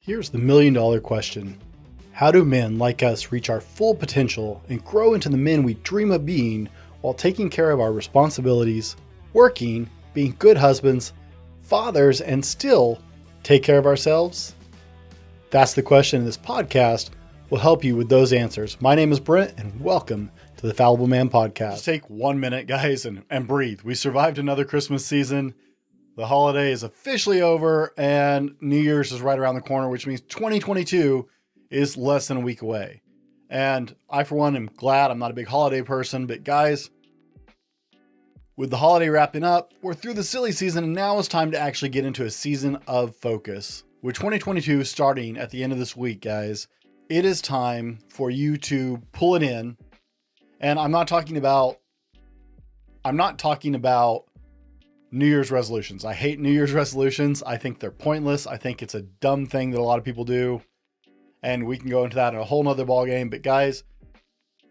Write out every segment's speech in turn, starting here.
Here's the million-dollar question. How do men like us reach our full potential and grow into the men we dream of being while taking care of our responsibilities, working, being good husbands, fathers, and still take care of ourselves? That's the question, and this podcast will help you with those answers. My name is Brent, and welcome to the Fallible Man Podcast. Just take 1 minute, guys, and breathe. We survived another Christmas season. The holiday is officially over and New Year's is right around the corner, which means 2022 is less than a week away. And I, for one, am glad. I'm not a big holiday person, but guys, with the holiday wrapping up, we're through the silly season and now it's time to actually get into a season of focus. With 2022 starting at the end of this week, guys, it is time for you to pull it in. And I'm not talking about New Year's resolutions. I hate New Year's resolutions. I think they're pointless. I think it's a dumb thing that a lot of people do. And we can go into that in a whole nother ballgame. But guys,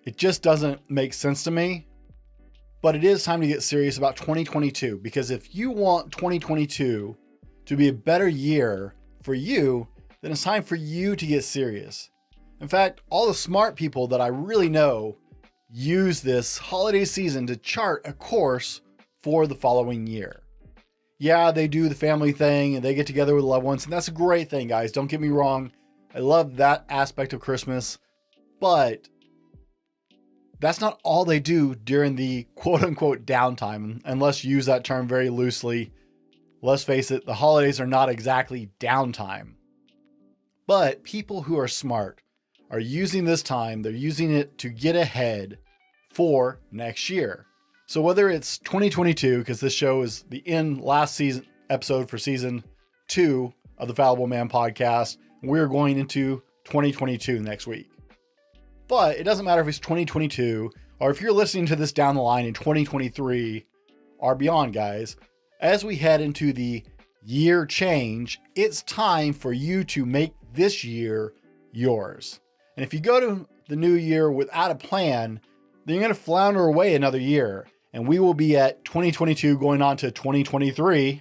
it just doesn't make sense to me. But it is time to get serious about 2022. Because if you want 2022 to be a better year for you, then it's time for you to get serious. In fact, all the smart people that I really know use this holiday season to chart a course for the following year. Yeah, they do the family thing and they get together with loved ones, and that's a great thing, guys. Don't get me wrong. I love that aspect of Christmas, but that's not all they do during the quote unquote downtime, and let's use that term very loosely. Let's face it, the holidays are not exactly downtime, but people who are smart are using this time, they're using it to get ahead for next year. So whether it's 2022, because this show is the last season episode for season 2 of the Fallible Man podcast, we're going into 2022 next week. But it doesn't matter if it's 2022 or if you're listening to this down the line in 2023 or beyond, guys. As we head into the year change, it's time for you to make this year yours. And if you go to the new year without a plan, then you're going to flounder away another year. And we will be at 2022 going on to 2023.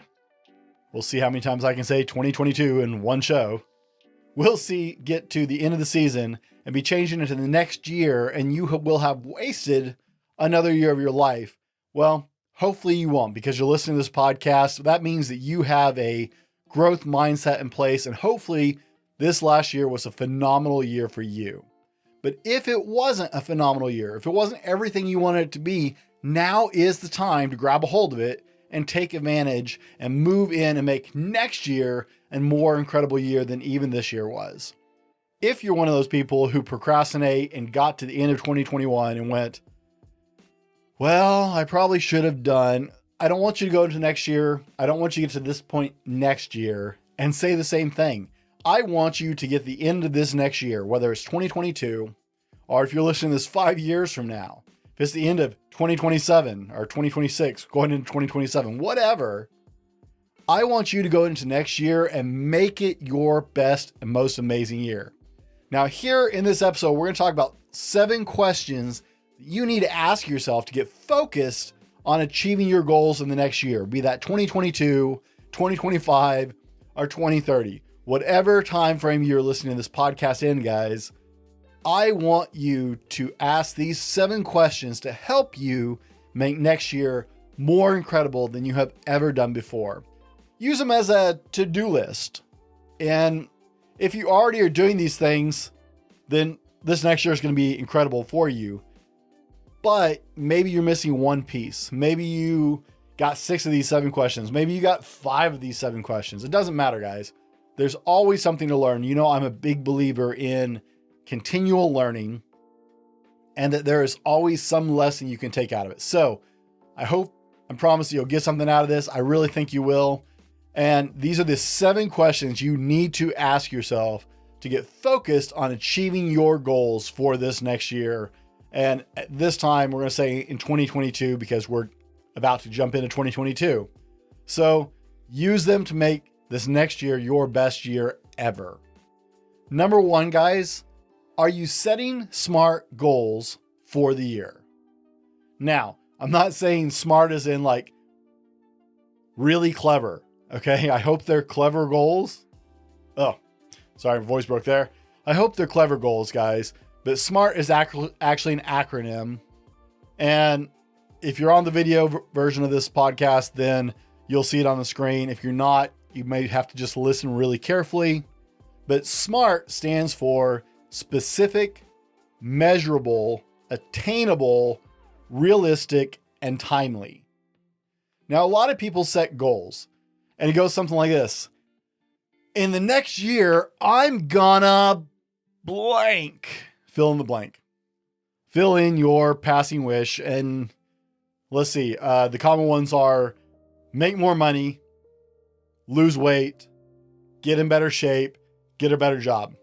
We'll see how many times I can say 2022 in one show. We'll get to the end of the season and be changing into the next year, and you will have wasted another year of your life. Well, hopefully you won't, because you're listening to this podcast. That means that you have a growth mindset in place, and hopefully this last year was a phenomenal year for you. But if it wasn't a phenomenal year, if it wasn't everything you wanted it to be, now is the time to grab a hold of it and take advantage and move in and make next year a more incredible year than even this year was. If you're one of those people who procrastinate and got to the end of 2021 and went, well, I probably should have done, I don't want you to go into next year. I don't want you to get to this point next year and say the same thing. I want you to get the end of this next year, whether it's 2022 or if you're listening to this 5 years from now. If it's the end of 2027 or 2026, going into 2027, whatever, I want you to go into next year and make it your best and most amazing year. Now, here in this episode, we're going to talk about 7 questions that you need to ask yourself to get focused on achieving your goals in the next year, be that 2022, 2025, or 2030. Whatever time frame you're listening to this podcast in, guys, I want you to ask these 7 questions to help you make next year more incredible than you have ever done before. Use them as a to-do list. And if you already are doing these things, then this next year is going to be incredible for you. But maybe you're missing one piece. Maybe you got 6 of these 7 questions. Maybe you got 5 of these 7 questions. It doesn't matter, guys. There's always something to learn. You know, I'm a big believer in continual learning and that there is always some lesson you can take out of it. So I promise you'll get something out of this. I really think you will. And these are the 7 questions you need to ask yourself to get focused on achieving your goals for this next year. And at this time, we're going to say in 2022, because we're about to jump into 2022. So use them to make this next year your best year ever. Number 1, guys, are you setting SMART goals for the year? Now, I'm not saying smart as in like really clever. Okay. I hope they're clever goals. Oh, Sorry, my voice broke there. I hope they're clever goals, guys. But SMART is actually an acronym. And if you're on the video version of this podcast, then you'll see it on the screen. If you're not, you may have to just listen really carefully. But SMART stands for specific, measurable, attainable, realistic, and timely. Now, a lot of people set goals, and it goes something like this. In the next year, I'm gonna blank. Fill in the blank. Fill in your passing wish. And let's see. The common ones are make more money, lose weight, get in better shape, get a better job.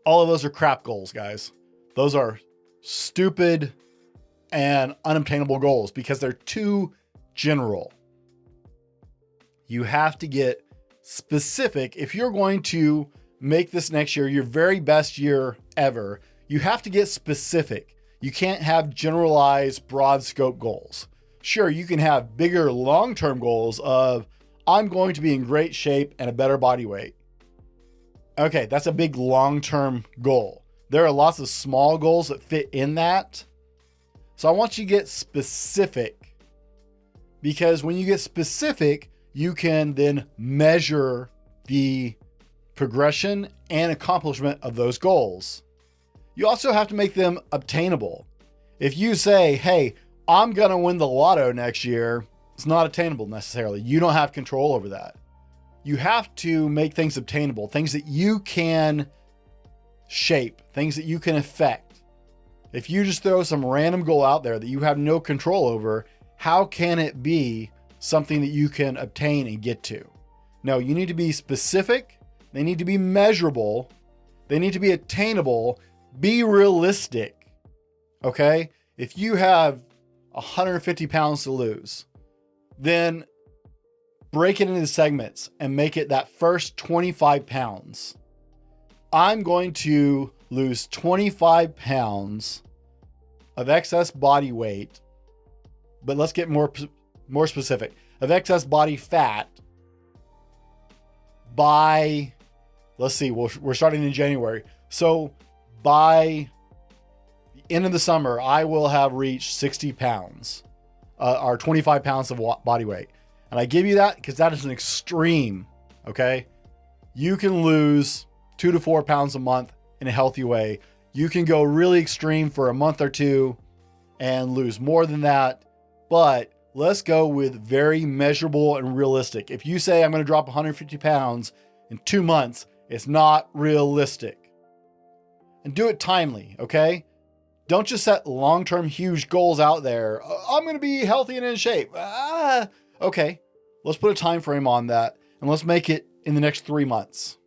All of those are crap goals, guys. Those are stupid and unobtainable goals because they're too general. You have to get specific. If you're going to make this next year your very best year ever, you have to get specific. You can't have generalized, broad scope goals. Sure, you can have bigger long-term goals of, I'm going to be in great shape and a better body weight. Okay, that's a big long-term goal. There are lots of small goals that fit in that. So I want you to get specific, because when you get specific, you can then measure the progression and accomplishment of those goals. You also have to make them obtainable. If you say, hey, I'm going to win the lotto next year, it's not attainable necessarily. You don't have control over that. You have to make things obtainable, things that you can shape, things that you can affect. If you just throw some random goal out there that you have no control over, how can it be something that you can obtain and get to? No, you need to be specific. They need to be measurable. They need to be attainable. Be realistic. Okay? If you have 150 pounds to lose, then break it into segments and make it that first 25 pounds. I'm going to lose 25 pounds of excess body weight, but let's get more specific, of excess body fat by, let's see, we're starting in January. So by the end of the summer, I will have reached 60 pounds, or 25 pounds of body weight. And I give you that because that is an extreme, okay? You can lose 2 to 4 pounds a month in a healthy way. You can go really extreme for a month or two and lose more than that. But let's go with very measurable and realistic. If you say I'm going to drop 150 pounds in 2 months, it's not realistic. And do it timely, okay? Don't just set long-term huge goals out there. I'm going to be healthy and in shape. Okay, let's put a time frame on that, and let's make it in the next 3 months.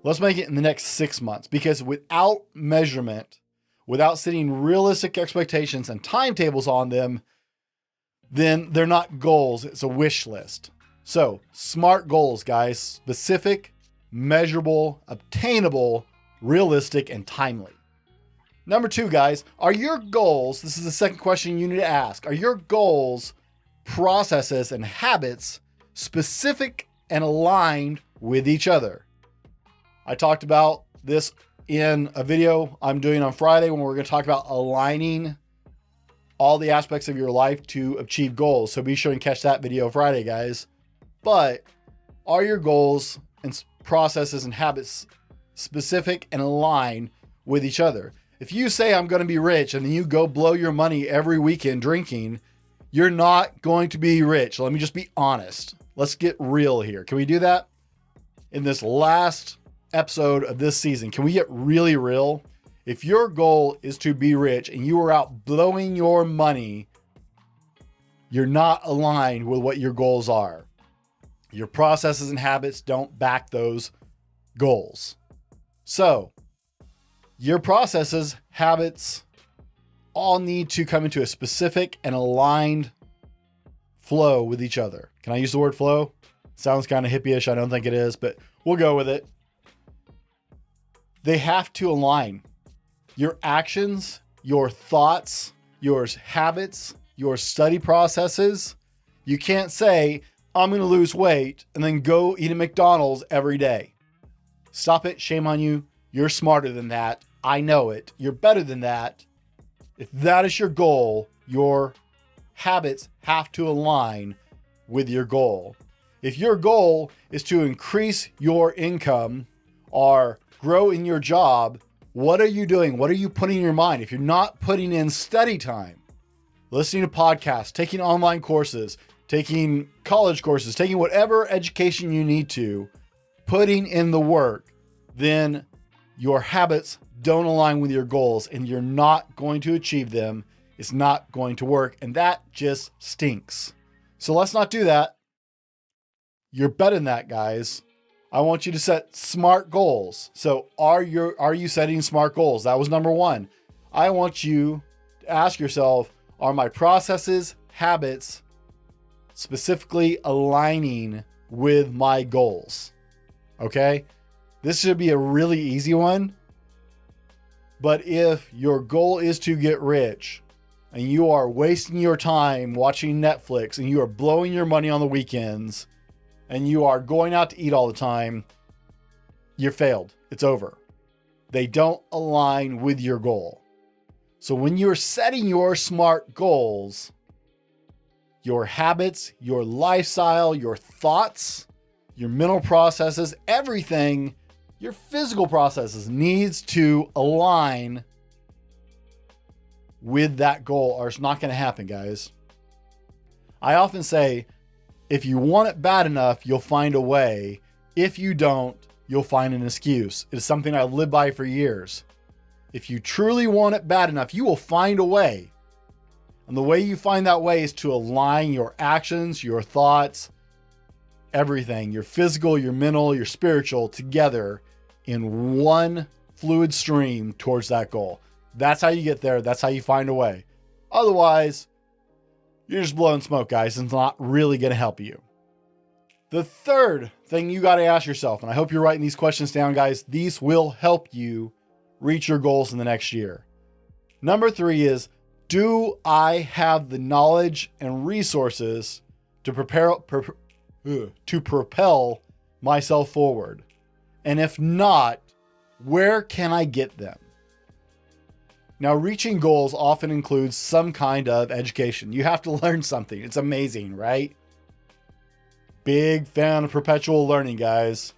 Let's make it in the next 6 months, because without measurement, without setting realistic expectations and timetables on them, then they're not goals. It's a wish list. So SMART goals, guys: specific, measurable, obtainable, realistic, and timely. Number 2, guys, are your goals, this is the second question you need to ask, are your goals, processes, and habits specific and aligned with each other? I talked about this in a video I'm doing on Friday when we're going to talk about aligning all the aspects of your life to achieve goals. So be sure and catch that video Friday, guys. But are your goals and processes and habits specific and aligned with each other? If you say I'm going to be rich and then you go blow your money every weekend drinking, you're not going to be rich. Let me just be honest. Let's get real here. Can we do that? In this last episode of this season, can we get really real? If your goal is to be rich and you are out blowing your money, you're not aligned with what your goals are. Your processes and habits don't back those goals. So your processes, habits, all need to come into a specific and aligned flow with each other. Can I use the word flow? Sounds kind of hippie-ish. I don't think it is, but we'll go with it. They have to align. Your actions, your thoughts, your habits, your study processes. You can't say, I'm going to lose weight and then go eat at McDonald's every day. Stop it. Shame on you. You're smarter than that. I know it. You're better than that. If that is your goal, your habits have to align with your goal. If your goal is to increase your income or grow in your job, what are you doing? What are you putting in your mind? If you're not putting in study time, listening to podcasts, taking online courses, taking college courses, taking whatever education you need to, putting in the work, then your habits don't align with your goals and you're not going to achieve them. It's not going to work. And that just stinks. So let's not do that. You're better than that, guys. I want you to set SMART goals. So are you setting SMART goals? That was number one. I want you to ask yourself, are my processes, habits, specifically aligning with my goals? Okay. This should be a really easy one. But if your goal is to get rich and you are wasting your time watching Netflix and you are blowing your money on the weekends and you are going out to eat all the time, you're failed. It's over. They don't align with your goal. So when you're setting your SMART goals, your habits, your lifestyle, your thoughts, your mental processes, everything, your physical processes needs to align with that goal or it's not going to happen, guys. I often say, if you want it bad enough, you'll find a way. If you don't, you'll find an excuse. It is something I lived by for years. If you truly want it bad enough, you will find a way. And the way you find that way is to align your actions, your thoughts, everything, your physical, your mental, your spiritual together in one fluid stream towards that goal. That's how you get there. That's how you find a way. Otherwise, you're just blowing smoke, guys. It's not really going to help you. The third thing you got to ask yourself, and I hope you're writing these questions down, guys. These will help you reach your goals in the next year. Number 3 is, do I have the knowledge and resources to propel myself forward? And if not, where can I get them? Now, reaching goals often includes some kind of education. You have to learn something. It's amazing, right? Big fan of perpetual learning, guys.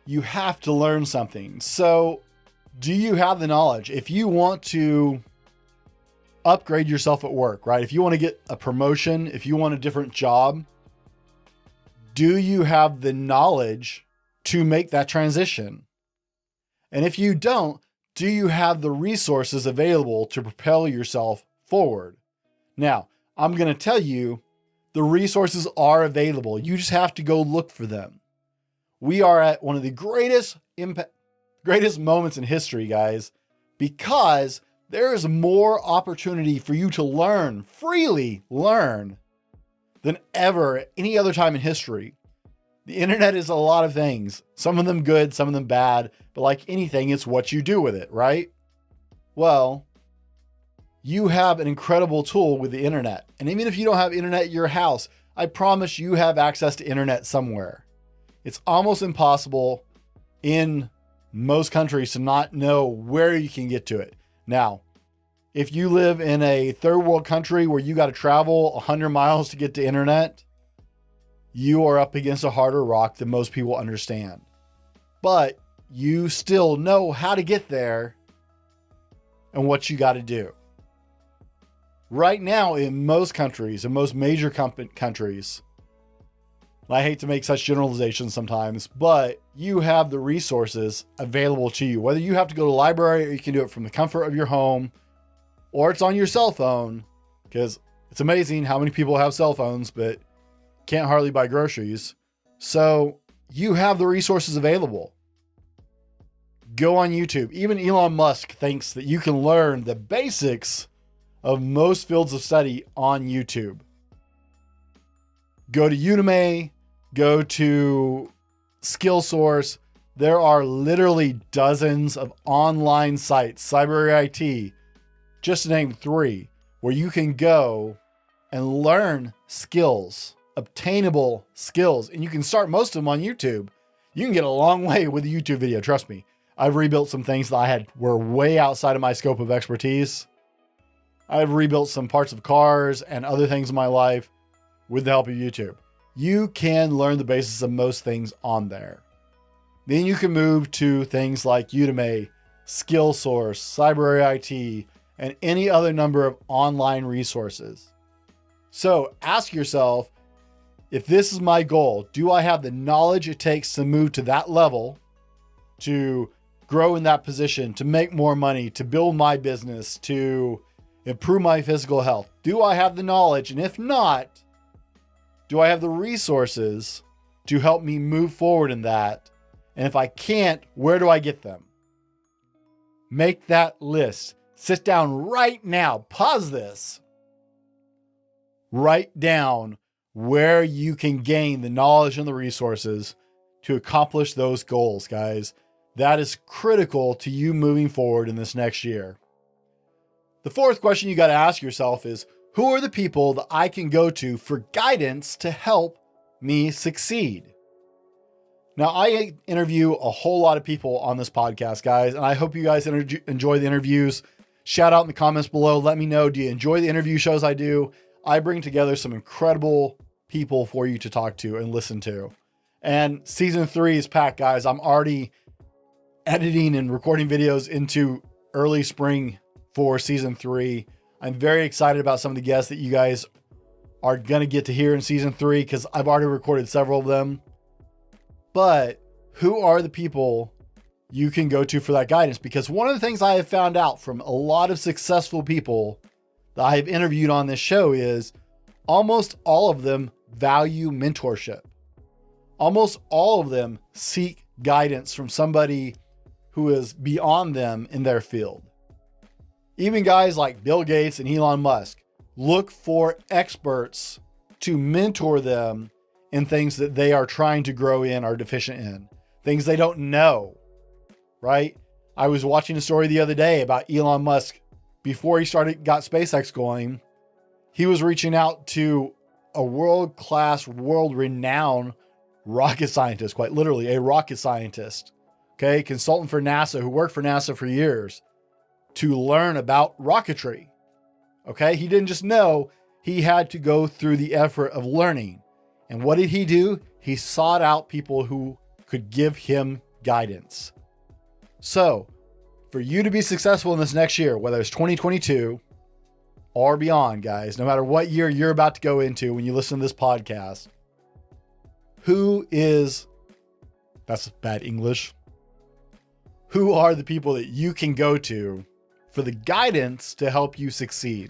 You have to learn something. So, do you have the knowledge? If you want to upgrade yourself at work, right? If you want to get a promotion, if you want a different job, do you have the knowledge to make that transition? And if you don't, do you have the resources available to propel yourself forward? Now, I'm going to tell you, the resources are available. You just have to go look for them. We are at one of the greatest moments in history, guys, because there is more opportunity for you to freely learn than ever at any other time in history. The internet is a lot of things, some of them good, some of them bad, but like anything, it's what you do with it, right? Well, you have an incredible tool with the internet. And even if you don't have internet at your house, I promise you have access to internet somewhere. It's almost impossible in most countries to not know where you can get to it. Now, if you live in a third world country where you got to travel 100 miles to get to internet, you are up against a harder rock than most people understand. But you still know how to get there and what you got to do. Right now, in most countries, in most major countries, and I hate to make such generalizations sometimes, but you have the resources available to you. Whether you have to go to the library or you can do it from the comfort of your home, or it's on your cell phone, because it's amazing how many people have cell phones, but can't hardly buy groceries. So you have the resources available. Go on YouTube. Even Elon Musk thinks that you can learn the basics of most fields of study on YouTube. Go to Udemy, go to SkillSource. There are literally dozens of online sites, Cyber IT, just to name 3, where you can go and learn skills, obtainable skills. And you can start most of them on YouTube. You can get a long way with a YouTube video. Trust me. I've rebuilt some things that were way outside of my scope of expertise. I've rebuilt some parts of cars and other things in my life with the help of YouTube. You can learn the basis of most things on there. Then you can move to things like Udemy, SkillSource, Cyber IT, and any other number of online resources. So ask yourself, if this is my goal, do I have the knowledge it takes to move to that level, to grow in that position, to make more money, to build my business, to improve my physical health? Do I have the knowledge? And if not, do I have the resources to help me move forward in that? And if I can't, where do I get them? Make that list. Sit down right now. Pause this. Write down where you can gain the knowledge and the resources to accomplish those goals, guys. That is critical to you moving forward in this next year. The fourth question you got to ask yourself is, who are the people that I can go to for guidance to help me succeed? Now, I interview a whole lot of people on this podcast, guys, and I hope you guys enjoy the interviews. Shout out in the comments below. Let me know, do you enjoy the interview shows I do? I bring together some incredible people for you to talk to and listen to. And season 3 is packed, guys. I'm already editing and recording videos into early spring for season 3. I'm very excited about some of the guests that you guys are going to get to hear in season 3 because I've already recorded several of them. But who are the people you can go to for that guidance? Because one of the things I have found out from a lot of successful people that I have interviewed on this show is almost all of them value mentorship. Almost all of them seek guidance from somebody who is beyond them in their field. Even guys like Bill Gates and Elon Musk look for experts to mentor them in things that they are trying to grow in or deficient in, things they don't know, right? I was watching a story the other day about Elon Musk. Before he got SpaceX going, he was reaching out to a world-class, world-renowned rocket scientist, quite literally a rocket scientist, okay, consultant for NASA who worked for NASA for years, to learn about rocketry. Okay, he didn't just know, he had to go through the effort of learning. And what did he do? He sought out people who could give him guidance. So, for you to be successful in this next year, whether it's 2022 or beyond, guys, no matter what year you're about to go into when you listen to this podcast, that's bad English, who are the people that you can go to for the guidance to help you succeed?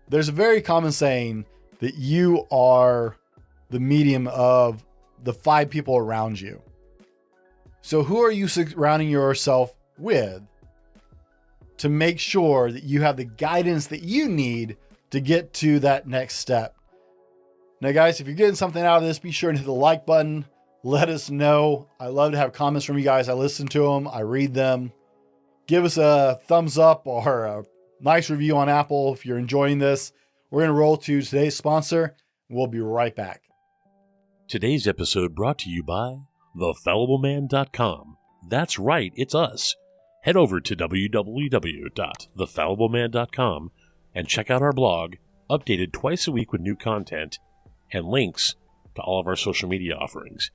There's a very common saying that you are the medium of the 5 people around you. So who are you surrounding yourself with to make sure that you have the guidance that you need to get to that next step? Now, guys, if you're getting something out of this, be sure to hit the like button. Let us know. I love to have comments from you guys. I listen to them. I read them. Give us a thumbs up or a nice review on Apple if you're enjoying this. We're going to roll to today's sponsor. We'll be right back. Today's episode brought to you by thefallibleman.com. That's right, it's us. Head over to www.thefallibleman.com and check out our blog, updated twice a week with new content and links to all of our social media offerings.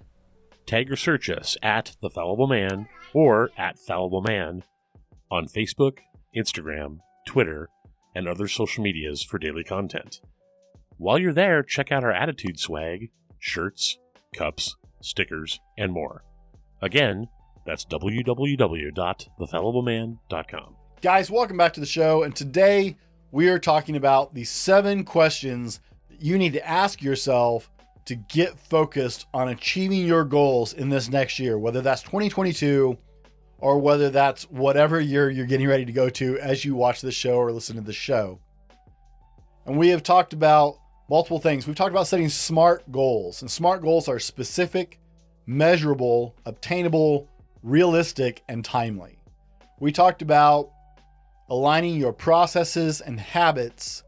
Tag or search us at The Fallible Man or at Fallible Man on Facebook, Instagram, Twitter, and other social medias for daily content. While you're there, check out our Attitude swag, shirts, cups, stickers, and more. Again, that's www.thefallibleman.com. Guys, welcome back to the show. And today we are talking about the 7 questions that you need to ask yourself to get focused on achieving your goals in this next year, whether that's 2022 or whether that's whatever year you're getting ready to go to as you watch this show or listen to the show. And we have talked about multiple things. We've talked about setting SMART goals, and SMART goals are specific, measurable, obtainable, realistic, and timely. We talked about aligning your processes and habits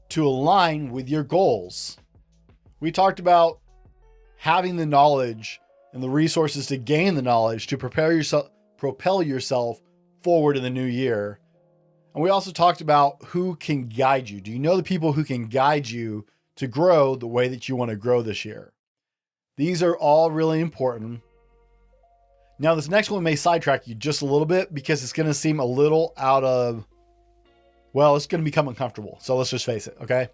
to align with your goals. We talked about having the knowledge and the resources to gain the knowledge to propel yourself forward in the new year. And we also talked about who can guide you. Do you know the people who can guide you to grow the way that you want to grow this year? These are all really important. Now, this next one may sidetrack you just a little bit because it's going to seem a little it's going to become uncomfortable. So let's just face it, okay?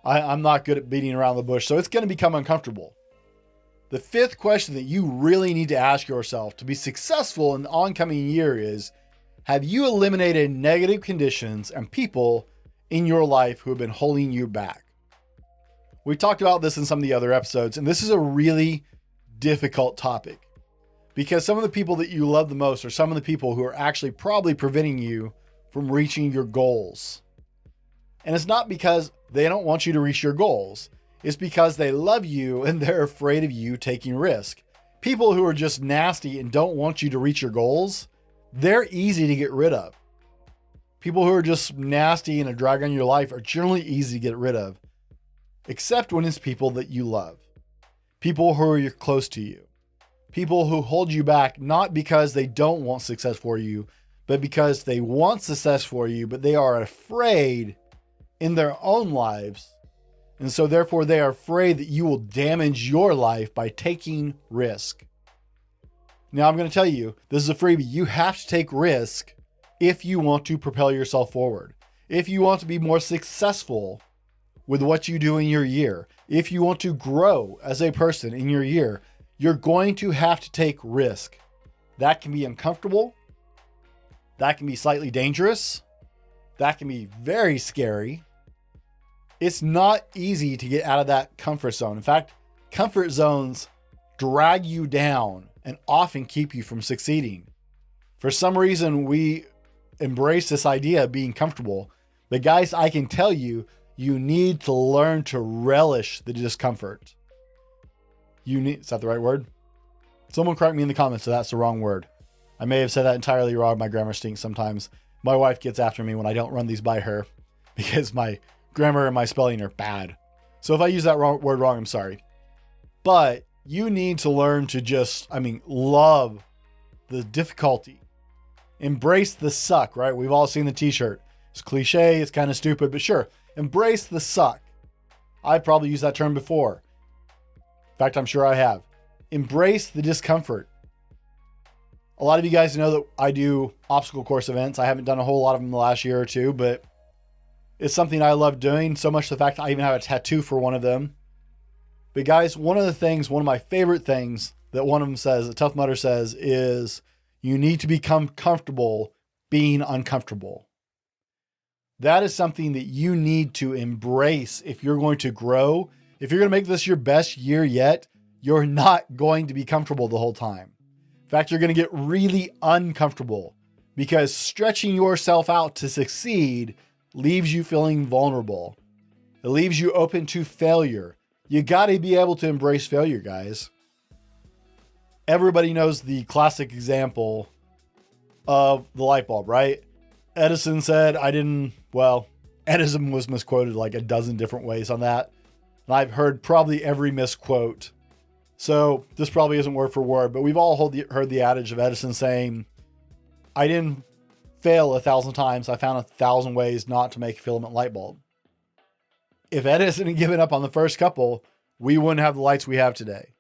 I'm not good at beating around the bush, so it's going to become uncomfortable. The fifth question that you really need to ask yourself to be successful in the oncoming year is, have you eliminated negative conditions and people in your life who have been holding you back? We talked about this in some of the other episodes, and this is a really difficult topic because some of the people that you love the most are some of the people who are actually probably preventing you from reaching your goals. And it's not because they don't want you to reach your goals. It's because they love you and they're afraid of you taking risk. People who are just nasty and don't want you to reach your goals, they're easy to get rid of. People who are just nasty and a drag on your life are generally easy to get rid of, except when it's people that you love. People who are close to you. People who hold you back, not because they don't want success for you, but because they want success for you, but they are afraid in their own lives. And so therefore they are afraid that you will damage your life by taking risk. Now I'm going to tell you, this is a freebie. You have to take risk if you want to propel yourself forward. If you want to be more successful with what you do in your year, if you want to grow as a person in your year, you're going to have to take risk. That can be uncomfortable. That can be slightly dangerous. That can be very scary. It's not easy to get out of that comfort zone. In fact, comfort zones drag you down and often keep you from succeeding. For some reason, we embrace this idea of being comfortable. But guys, I can tell you, you need to learn to relish the discomfort. Is that the right word? Someone correct me in the comments if that's the wrong word. I may have said that entirely wrong. My grammar stinks sometimes. My wife gets after me when I don't run these by her because my grammar and my spelling are bad. So if I use that word wrong, I'm sorry. But you need to learn to love the difficulty. Embrace the suck, right? We've all seen the t-shirt. It's cliche, it's kind of stupid, but sure. Embrace the suck. I've probably used that term before. In fact, I'm sure I have. Embrace the discomfort. A lot of you guys know that I do obstacle course events. I haven't done a whole lot of them the last year or two, but it's something I love doing, so much the fact I even have a tattoo for one of them. But guys, one of my favorite things that one of them says, that Tough Mudder says, is you need to become comfortable being uncomfortable. That is something that you need to embrace if you're going to grow. If you're going to make this your best year yet, you're not going to be comfortable the whole time. In fact, you're going to get really uncomfortable because stretching yourself out to succeed leaves you feeling vulnerable. It leaves you open to failure. You got to be able to embrace failure, guys. Everybody knows the classic example of the light bulb, right? Edison said, Edison was misquoted like a dozen different ways on that. And I've heard probably every misquote. So this probably isn't word for word, but we've all heard the adage of Edison saying, I didn't fail 1,000 times. I found 1,000 ways not to make a filament light bulb. If Edison had given up on the first couple, we wouldn't have the lights we have today.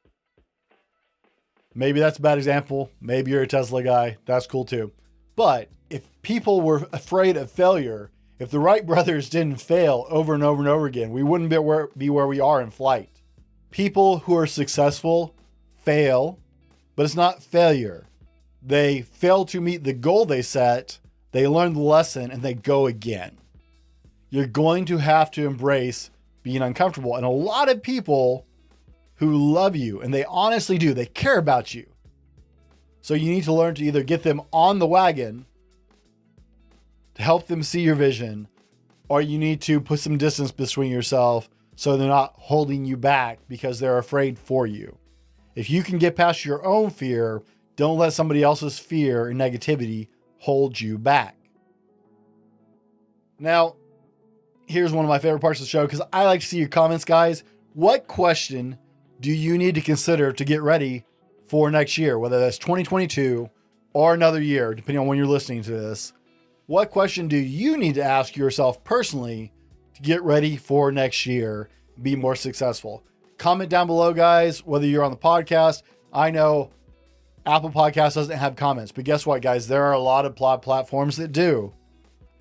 Maybe that's a bad example. Maybe you're a Tesla guy. That's cool too. But if people were afraid of failure, if the Wright brothers didn't fail over and over and over again, we wouldn't be where we are in flight. People who are successful fail, but it's not failure. They fail to meet the goal they set, they learn the lesson, and they go again. You're going to have to embrace being uncomfortable. And a lot of people who love you, and they honestly do, they care about you. So you need to learn to either get them on the wagon to help them see your vision, or you need to put some distance between yourself so they're not holding you back because they're afraid for you. If you can get past your own fear, don't let somebody else's fear and negativity hold you back. Now, here's one of my favorite parts of the show because I like to see your comments, guys. What question do you need to consider to get ready for next year, whether that's 2022 or another year, depending on when you're listening to this. What question do you need to ask yourself personally to get ready for next year, be more successful? Comment down below, guys, whether you're on the podcast. I know Apple Podcasts doesn't have comments, but guess what, guys? There are a lot of platforms that do.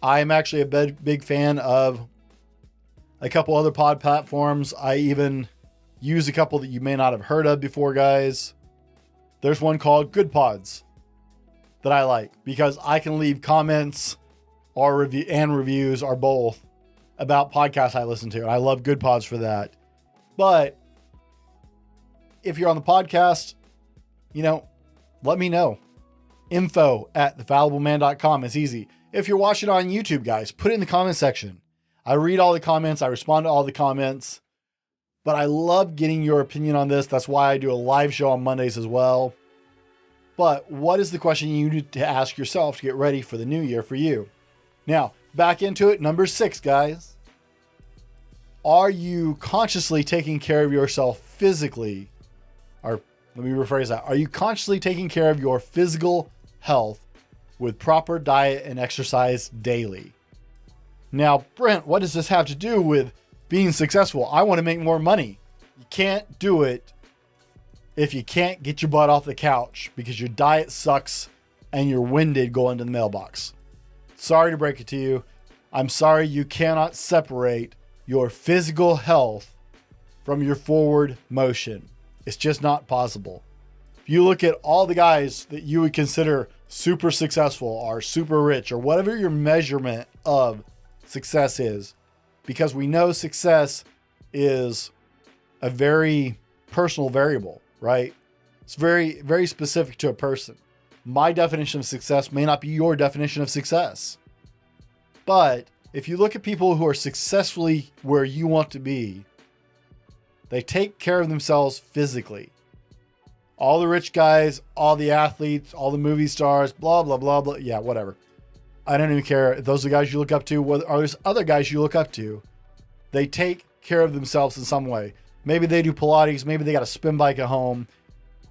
I am actually a big fan of a couple other pod platforms. I even use a couple that you may not have heard of before, guys. There's one called Good Pods that I like because I can leave comments or reviews or both about podcasts I listen to. And I love Good Pods for that. But if you're on the podcast, let me know. info@thefallibleman.com is easy. If you're watching on YouTube, guys, put it in the comment section. I read all the comments. I respond to all the comments. But I love getting your opinion on this. That's why I do a live show on Mondays as well. But what is the question you need to ask yourself to get ready for the new year for you? Now, back into it. Number 6, guys. Are you consciously taking care of yourself physically? Or let me rephrase that. Are you consciously taking care of your physical health with proper diet and exercise daily? Now, Brent, what does this have to do with being successful? I want to make more money. You can't do it if you can't get your butt off the couch because your diet sucks and you're winded going to the mailbox. Sorry to break it to you. I'm sorry you cannot separate your physical health from your forward motion. It's just not possible. If you look at all the guys that you would consider super successful or super rich or whatever your measurement of success is, because we know success is a very personal variable, right? It's very, very specific to a person. My definition of success may not be your definition of success. But if you look at people who are successfully where you want to be, they take care of themselves physically. All the rich guys, all the athletes, all the movie stars, blah, blah, blah, blah. Yeah, whatever. I don't even care if those are the guys you look up to, or there's other guys you look up to. They take care of themselves in some way. Maybe they do Pilates. Maybe they got a spin bike at home.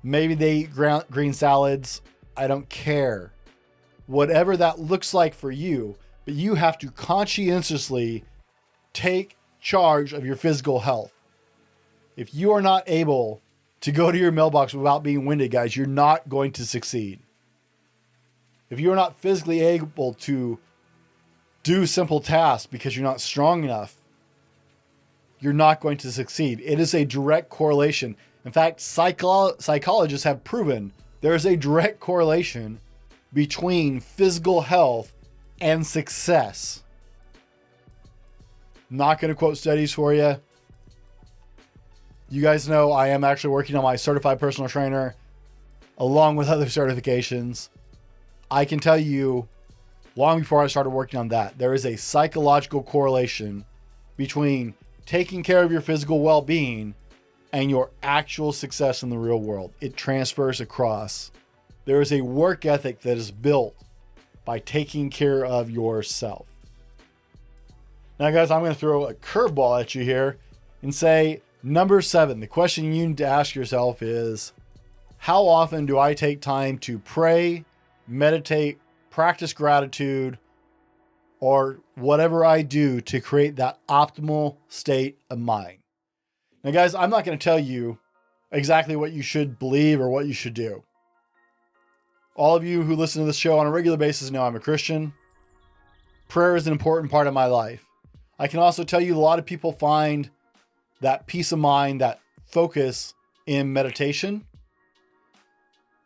Maybe they eat green salads. I don't care. Whatever that looks like for you, but you have to conscientiously take charge of your physical health. If you are not able to go to your mailbox without being winded, guys, you're not going to succeed. If you're not physically able to do simple tasks because you're not strong enough, you're not going to succeed. It is a direct correlation. In fact, psychologists have proven there is a direct correlation between physical health and success. Not going to quote studies for you. You guys know I am actually working on my certified personal trainer along with other certifications. I can tell you, long before I started working on that, there is a psychological correlation between taking care of your physical well-being and your actual success in the real world. It transfers across. There is a work ethic that is built by taking care of yourself. Now, guys, I'm going to throw a curveball at you here and say, number 7, the question you need to ask yourself is, how often do I take time to pray, meditate, practice gratitude, or whatever I do to create that optimal state of mind? Now, guys, I'm not going to tell you exactly what you should believe or what you should do. All of you who listen to this show on a regular basis know I'm a Christian. Prayer is an important part of my life. I can also tell you a lot of people find that peace of mind, that focus in meditation.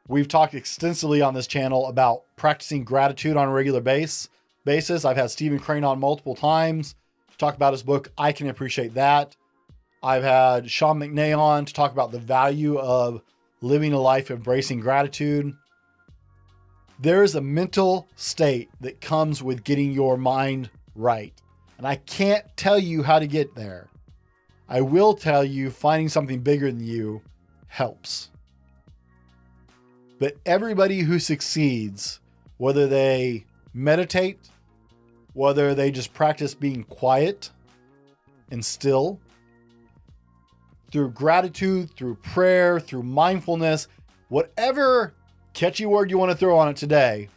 We've talked extensively on this channel about practicing gratitude on a regular basis. I've had Stephen Crane on multiple times to talk about his book, I Can Appreciate That. I've had Sean McNay on to talk about the value of living a life embracing gratitude. There is a mental state that comes with getting your mind right. And I can't tell you how to get there. I will tell you finding something bigger than you helps. But everybody who succeeds, whether they meditate, whether they just practice being quiet and still, through gratitude, through prayer, through mindfulness, Whatever catchy word you want to throw on it today,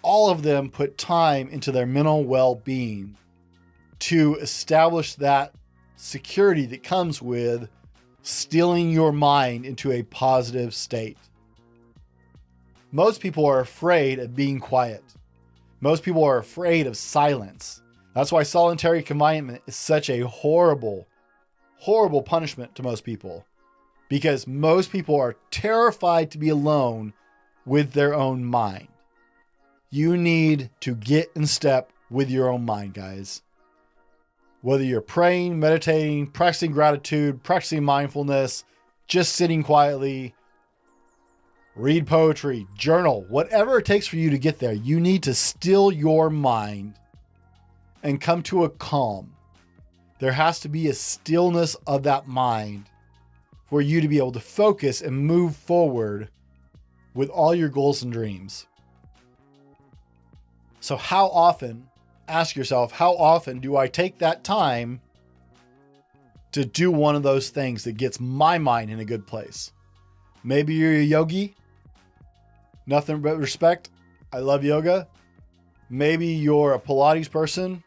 all of them put time into their mental well-being to establish that security that comes with stealing your mind into a positive state. Most people are afraid of being quiet. Most people are afraid of silence. That's why solitary confinement is such a horrible, horrible punishment to most people, because most people are terrified to be alone with their own mind. You need to get in step with your own mind, guys. Whether you're praying, meditating, practicing gratitude, practicing mindfulness, just sitting quietly, read poetry, journal, whatever it takes for you to get there, you need to still your mind and come to a calm. There has to be a stillness of that mind for you to be able to focus and move forward with all your goals and dreams. So how often, ask yourself, how often do I take that time to do one of those things that gets my mind in a good place? Maybe you're a yogi. Nothing but respect. I love yoga. Maybe you're a Pilates person.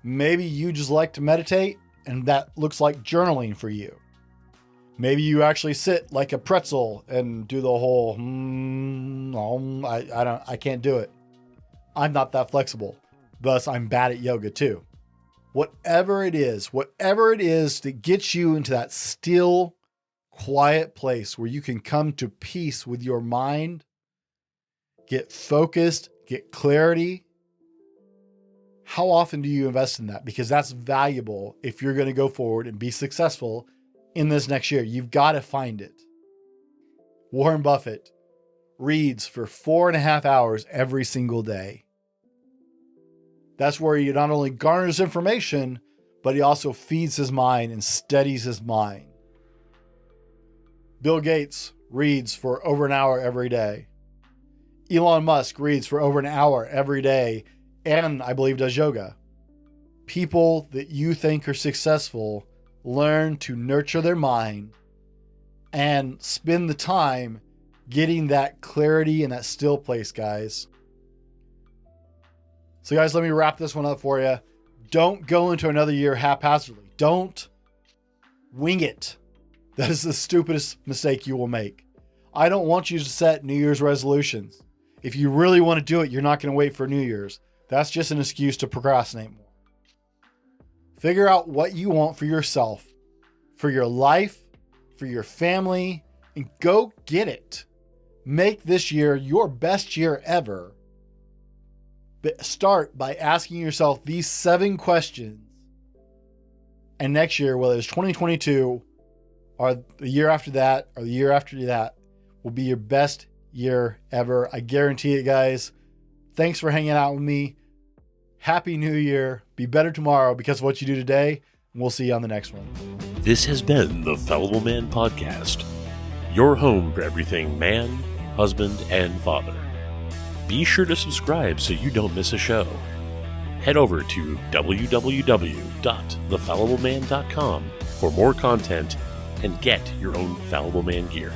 Maybe you just like to meditate and that looks like journaling for you. Maybe you actually sit like a pretzel and do the whole, I can't do it. I'm not that flexible. Thus, I'm bad at yoga too. Whatever it is that gets you into that still, quiet place where you can come to peace with your mind, get focused, get clarity. How often do you invest in that? Because that's valuable if you're going to go forward and be successful in this next year. You've got to find it. Warren Buffett reads for 4.5 hours every single day. That's where he not only garners information, but he also feeds his mind and steadies his mind. Bill Gates reads for over an hour every day. Elon Musk reads for over an hour every day and I believe does yoga. People that you think are successful learn to nurture their mind and spend the time getting that clarity in that still place, guys. So guys, let me wrap this one up for you. Don't go into another year haphazardly. Don't wing it. That is the stupidest mistake you will make. I don't want you to set New Year's resolutions. If you really want to do it, you're not going to wait for New Year's. That's just an excuse to procrastinate more. Figure out what you want for yourself, for your life, for your family, and go get it. Make this year your best year ever. But start by asking yourself these 7 questions. And next year, whether it's 2022 or the year after that or the year after that, will be your best year ever. I guarantee it, guys. Thanks for hanging out with me. Happy New Year. Be better tomorrow because of what you do today. And we'll see you on the next one. This has been the Fallible Man Podcast, your home for everything man, husband, and father. Be sure to subscribe so you don't miss a show. Head over to www.thefallibleman.com for more content and get your own Fallible Man gear.